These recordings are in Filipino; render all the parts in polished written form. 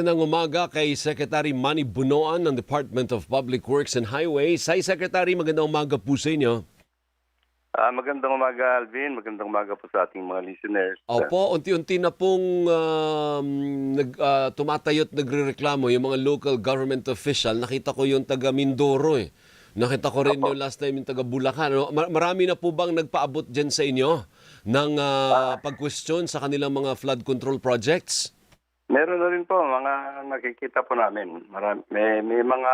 Ng umaga kay Secretary Manny Bunoan ng Department of Public Works and Highways. Hi Secretary, magandang umaga po sa inyo. Magandang umaga, Alvin. Magandang umaga po sa ating mga listeners. Opo, unti-unti na pong tumatayo at nagrereklamo yung mga local government official. Nakita ko yung taga Mindoro eh. Nakita ko rin yung last time yung taga Bulacan. Marami na po bang nagpaabot dyan sa inyo ng pag-question sa kanilang mga flood control projects? Meron na rin po, mga nakikita po namin. May mga,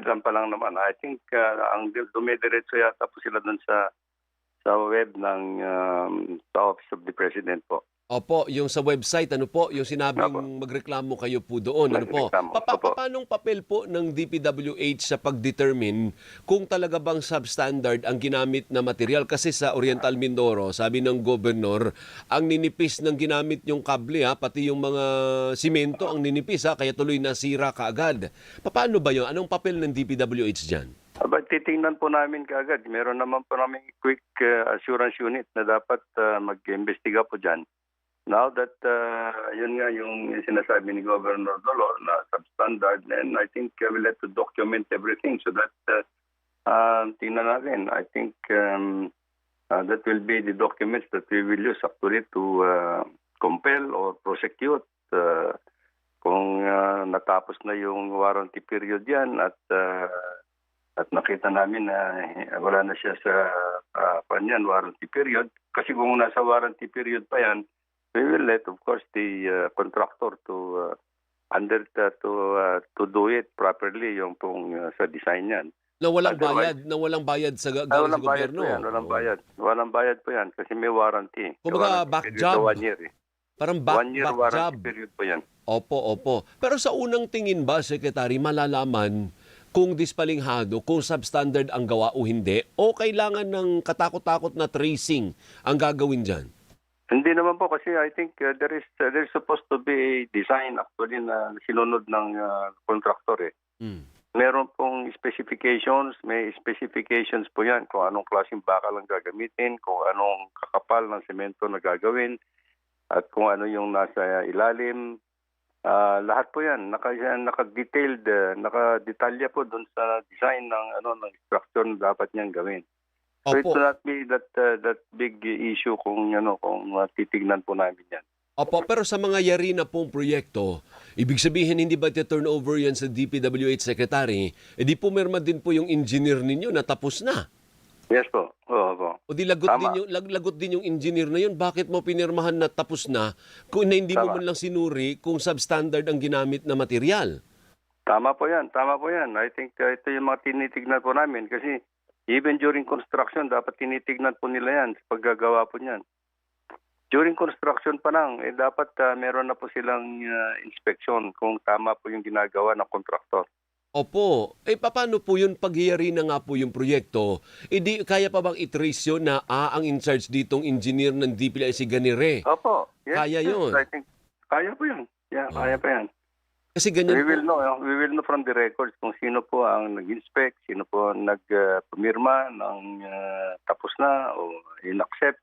ilan pa lang naman. I think ang dumidiretso yata po sila dun sa web ng sa Office of the President po. Opo, yung sa website, ano po, yung sinabing magreklamo kayo po doon, ano po? Paanong papel po ng DPWH sa pag-determine kung talaga bang substandard ang ginamit na material? Kasi sa Oriental Mindoro, sabi ng gobernador, ang ninipis ng ginamit yung kable, pati yung mga simento ang ninipis, kaya tuloy nasira kaagad. Paano ba yun? Anong papel ng DPWH dyan? Titingnan po namin kaagad. Meron naman po namin quick assurance unit na dapat mag-imbestiga po dyan. Now that yun nga yung sinasabi ni Governor Dolor na substandard, and I think we'll have to document everything so that tingnan natin. I think that will be the documents that we will use actually to compel or prosecute kung natapos na yung warranty period yan at nakita namin na wala na siya sa warranty period. Kasi kung nasa warranty period pa yan, we will let, of course, the contractor to do it properly yung pong sa design niyan. Na walang bayad sa galing sa gobyerno. Walang bayad po yan kasi may warranty. Kumbaga back job. 1 year eh. Parang 1 year back warranty job. period po yan. Opo. Pero sa unang tingin ba, Secretary, malalaman kung dispalinghado, kung substandard ang gawa o hindi, o kailangan ng katakot-takot na tracing ang gagawin dyan? Hindi naman po kasi I think there's supposed to be a design actually na sinunod ng contractor eh. Meron pong specifications, may specifications po yan kung anong klaseng bakal ang gagamitin, kung anong kakapal ng semento na gagawin, at kung ano yung nasa ilalim. Lahat po yan, naka-detailed, naka-detalya po dun sa design ng structure na dapat niyang gawin. So it will not be that big issue kung titignan po namin yan. Opo, pero sa mga yari na pong proyekto, ibig sabihin hindi ba turn over yan sa DPWH Secretary, di pumirma din po yung engineer ninyo na tapos na? Yes po. Oo po. O di lagot din yung engineer na yun, bakit mo pinirmahan na tapos na kung hindi mo man lang sinuri kung substandard ang ginamit na material? Tama po yan. I think ito yung mga tinitignan po namin kasi even during construction, dapat tinitignan po nila yan sa paggagawa po niyan. During construction pa lang, dapat meron na po silang inspection kung tama po yung ginagawa ng kontraktor. Opo. Paano po yun paghiyari na nga po yung proyekto? Di kaya pa bang itrace yun na ang in-charge ditong engineer ng DPWH si Ganire? Opo. Yes, kaya yun? I think kaya po yun. Yeah, kaya pa yan. Kasi ganyan we will know from the records kung sino po ang nag-inspect, sino po nagpumirma ng tapos na o in-accept.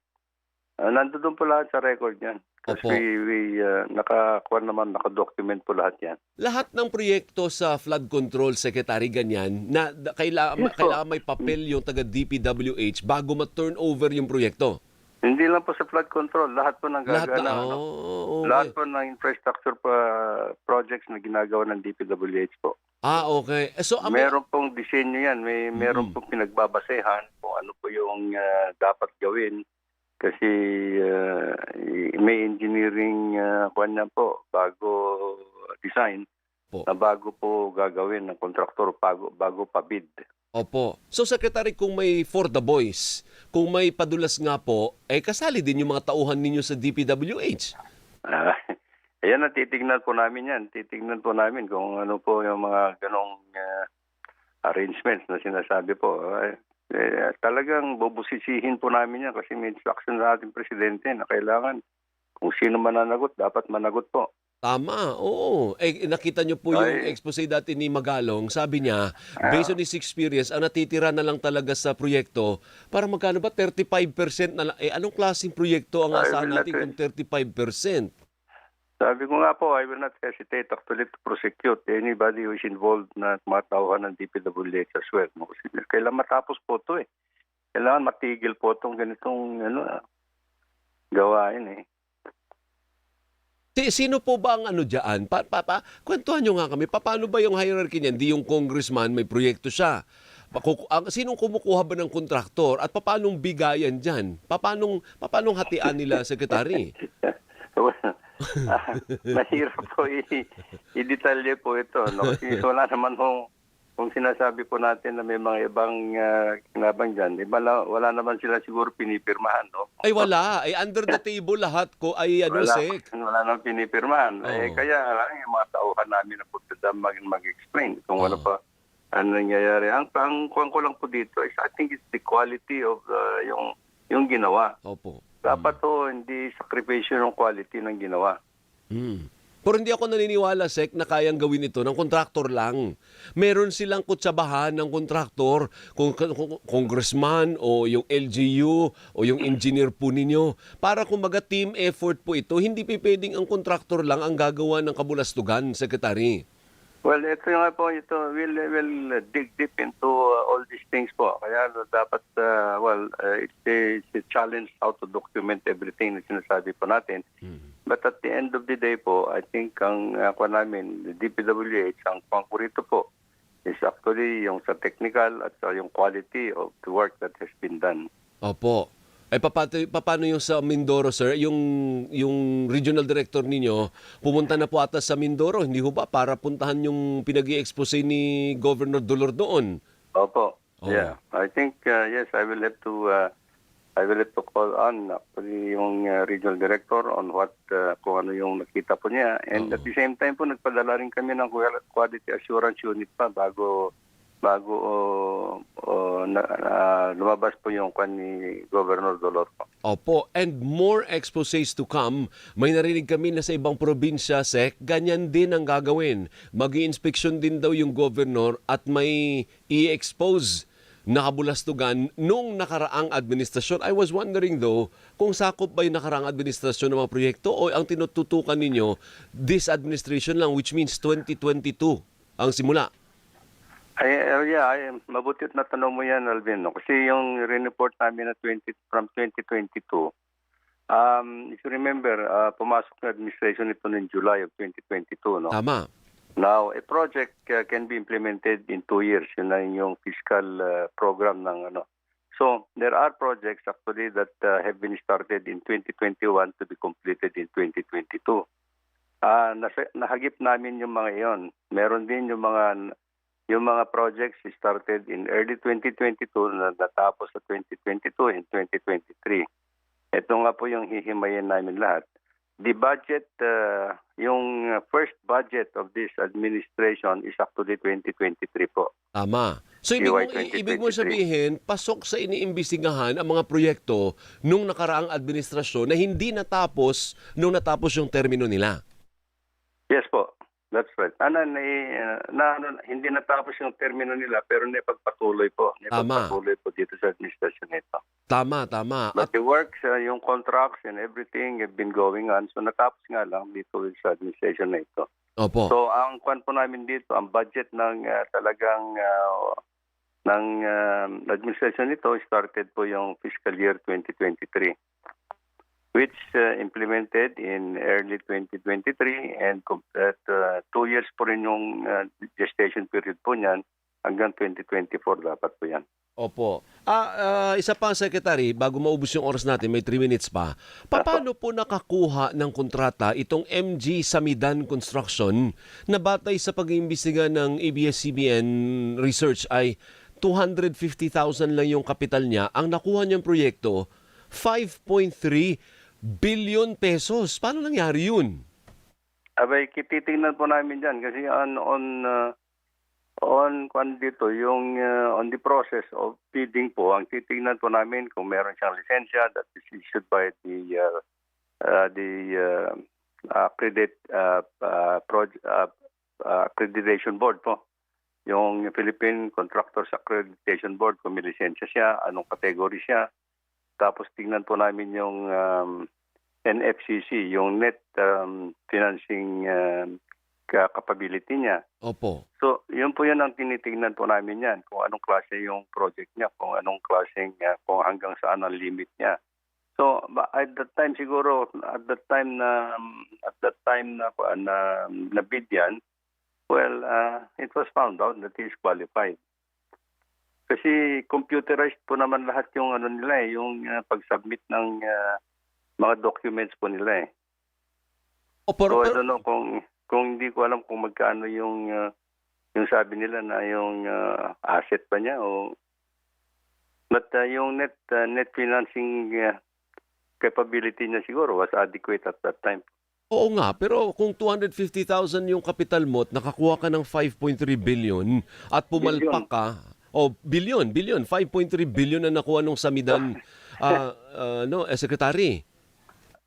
Nandoon po lahat sa record yan. Kasi we naka-document po lahat yan. Lahat ng proyekto sa flood control, Secretary, ganyan, na kailangan may papel yung taga-DPWH bago ma-turn over yung proyekto? Hindi lang po sa flood control, lahat po ng lahat po ng infrastructure projects na ginagawa ng DPWH po. Okay. So meron pong disenyo yan, meron pong pinagbabasehan kung ano po yung dapat gawin kasi may engineering po bago design na bago po gagawin ng contractor bago pa bid. Opo. So, Secretary, kung may for the boys, kung may padulas nga po, kasali din yung mga tauhan ninyo sa DPWH. Ayan, titignan po namin yan. Titignan po namin kung ano po yung mga ganong arrangements na sinasabi po. Talagang bubusisihin po namin yan kasi may instruction sa ating presidente na kailangan kung sino mananagot, dapat managot po. Tama, oo. Nakita nyo po yung expose dati ni Magalong. Sabi niya, based on his experience, ang natitira na lang talaga sa proyekto, para magkano ba? 35% na lang. Anong klaseng proyekto ang asahan natin kung 35%? Sabi ko nga po, I will not hesitate actually to prosecute anybody who is involved na matauhan ng DPWH as well. No? Kasi kailangan matapos po ito eh. Kailangan matigil po itong ganitong gawain eh. Sino po ba ang ano dyan? Kwentuhan nyo nga kami, paano ba yung hierarchy niyan? Di yung congressman, may proyekto siya. Sinong kumukuha ba ng kontraktor? At paanong bigayan dyan? Paanong hatian nila, Secretary? Mahirap po i-detalye po ito. No? Kasi wala naman kung sinasabi po natin na may mga ibang kinabang dyan, wala naman sila siguro pinipirmahan. No? Ay wala. Ay under the table lahat ko ay Sec. Wala naman pinipirmahan. Kaya yung mga tauhan namin na po mag-explain kung ano pa ano nangyayari. Ang kuwan ko lang po dito is I think it's the quality of yung ginawa. Opo. Dapat hindi sakripisyo ng quality ng ginawa. Pero hindi ako naniniwala, Sec, na kayang gawin ito ng kontraktor lang. Meron silang kutsabahan ng kontraktor, kung congressman o yung LGU o yung engineer po ninyo. Para kumbaga team effort po ito, hindi pwedeng ang kontraktor lang ang gagawa ng kabulastugan, Secretary. Well, ito nga po, we'll dig deep into all these things po. Kaya dapat, it's a challenge how to document everything na sinasabi po natin. But at the end of the day po, I think ang the DPWH, ang pangkurito po, is actually yung sa technical at yung quality of the work that has been done. Opo. Ay paano yung sa Mindoro, sir? Yung regional director ninyo, pumunta na po ata sa Mindoro, hindi ho ba? Para puntahan yung pinag-i-expose ni Governor Dolor doon. Opo. Yeah. I think, yes, I will have to call on actually yung regional director on kung ano yung nakita po niya. And at the same time po, nagpadala rin kami ng quality assurance unit pa bago lumabas po yung kwan ni Governor Dolor. Opo, and more exposés to come. May narinig kami na sa ibang probinsya, Sec, ganyan din ang gagawin. Mag-i-inspeksyon din daw yung governor at may i-expose na kabulastugan nung nakaraang administrasyon. I was wondering though, kung sakop ba yung nakaraang administrasyon ng mga proyekto o ang tinututukan ninyo, this administration lang, which means 2022 ang simula. Mabuti at natanong mo yan, Alvin. No? Kasi yung report namin na from 2022, if you remember, pumasok na administration ito noong July of 2022. No? Tama. Now, a project can be implemented in 2 years. Yun na yung fiscal program ng ano. So, there are projects actually that have been started in 2021 to be completed in 2022. Nahagip namin yung mga iyon. Meron din yung mga projects started in early 2022 na natapos sa 2022 and 2023. Ito nga po yung hihimayin namin lahat. The budget, yung first budget of this administration is actually 2023 po. Tama. So ibig mo sabihin, pasok sa iniimbestigahan ang mga proyekto nung nakaraang administrasyon na hindi natapos nung natapos yung termino nila. Yes po. That's right. Hindi natapos yung termino nila pero naipagpatuloy po. Naipagpatuloy po dito sa administrasyon nito. Tama. But the works, yung contracts and everything have been going on. So natapos nga lang dito sa administration na ito. Opo. So ang kwan po namin dito, ang budget ng administration nito started po yung fiscal year 2023. Which implemented in early 2023 and 2 years po rin yung gestation period po niyan hanggang 2024 dapat po yan. Opo. Isa pa, Secretary, bago maubos yung oras natin, may 3 minutes pa. Paano po nakakuha ng kontrata itong MG Samidan Construction na batay sa pag-iimbestiga ng ABS-CBN Research ay 250,000 lang yung kapital niya. Ang nakuha niyang proyekto, 5.3 billion pesos. Paano nangyari yun? Abay, titingnan po namin dyan kasi on dito, yung on the process of bidding po, ang titingnan po namin kung meron siyang lisensya that is issued by the accreditation board po. Yung Philippine Contractors Accreditation Board, kung may lisensya siya, anong category siya. Tapos tingnan po namin yung NFCC, yung net financing capability niya. Opo. So, yun po yan ang tinitingnan po namin yan, kung anong klase yung project niya, kung anong klaseng, kung hanggang saan ang limit niya. So, at that time siguro, at that time na bid yan, well, it was found out that he is qualified. Kasi computerized po naman lahat yung ano nila yung pag-submit ng mga documents po nila eh. Opo, So, I don't know kung hindi ko alam kung magkano yung sabi nila na yung asset pa niya o but yung net financing capability niya siguro was adequate at that time. oo nga, pero kung 250,000 yung kapital mo at nakakuha ka ng 5.3 billion at pumalpak ka, billion, 5.3 billion na nakuha nung Samidan secretary.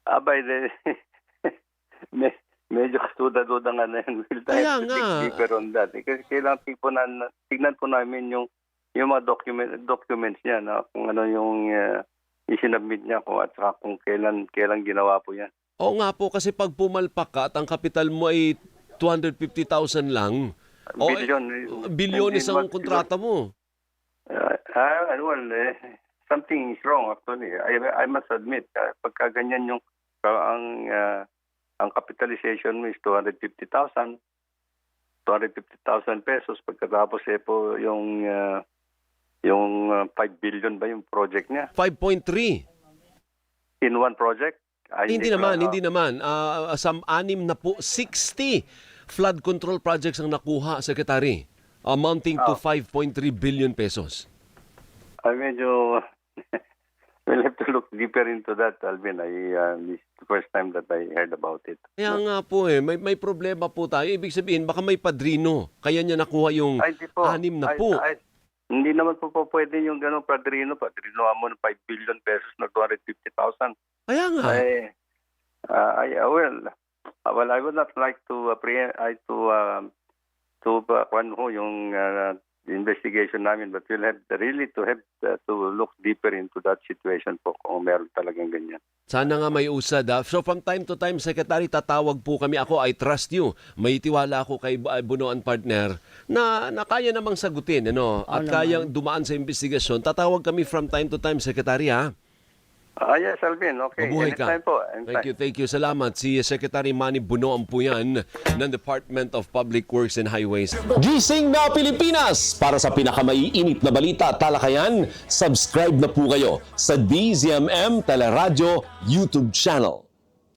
By the medyo kasuda-duda nga na yun. We'll Kaya have to nga. dig deeper on that. Kasi kailangan tignan po namin yung mga documents niya na kung ano yung isinabmit niya ko at saka kung kailan ginawa po yan. Oo nga po, kasi pag pumalpak ka at ang kapital mo ay 250,000 lang, bilyon isang kontrata mo. Something is wrong actually. I must admit, pagka ganyan yung ang capitalization mo is 250,000 pesos, pagkatapos po yung 5 billion ba yung project niya? 5.3. In one project? Hindi naman. 60 flood control projects ang nakuha, Secretary, amounting to 5.3 billion pesos. Medyo we'll have to look deeper into that, Alvin. This is the first time that I heard about it. Kaya nga po may problema po tayo. Ibig sabihin, baka may padrino. Kaya niya nakuha yung 6 na po. Hindi naman po pwede yung ganong padrino. Padrino mo ng 5 billion pesos na 250,000. Kaya nga. I would not like to yung investigation namin, but we'll have to look deeper into that situation po kung meron talagang ganyan. Sana nga may usad. So from time to time, Secretary, tatawag po kami. Ako, I trust you. May tiwala ako kay Bunoan Partner na kaya namang sagutin. At kayang dumaan sa investigasyon. Tatawag kami from time to time, Secretary, ha? Yes, Alvin. Okay. Mabuhay ka. Anytime po. Anytime. Thank you. Salamat. Si Secretary Manny Bunoan po yan ng Department of Public Works and Highways. Gising na Pilipinas! Para sa pinakamaiinit na balita at talakayan, subscribe na po kayo sa DZMM Teleradyo YouTube channel.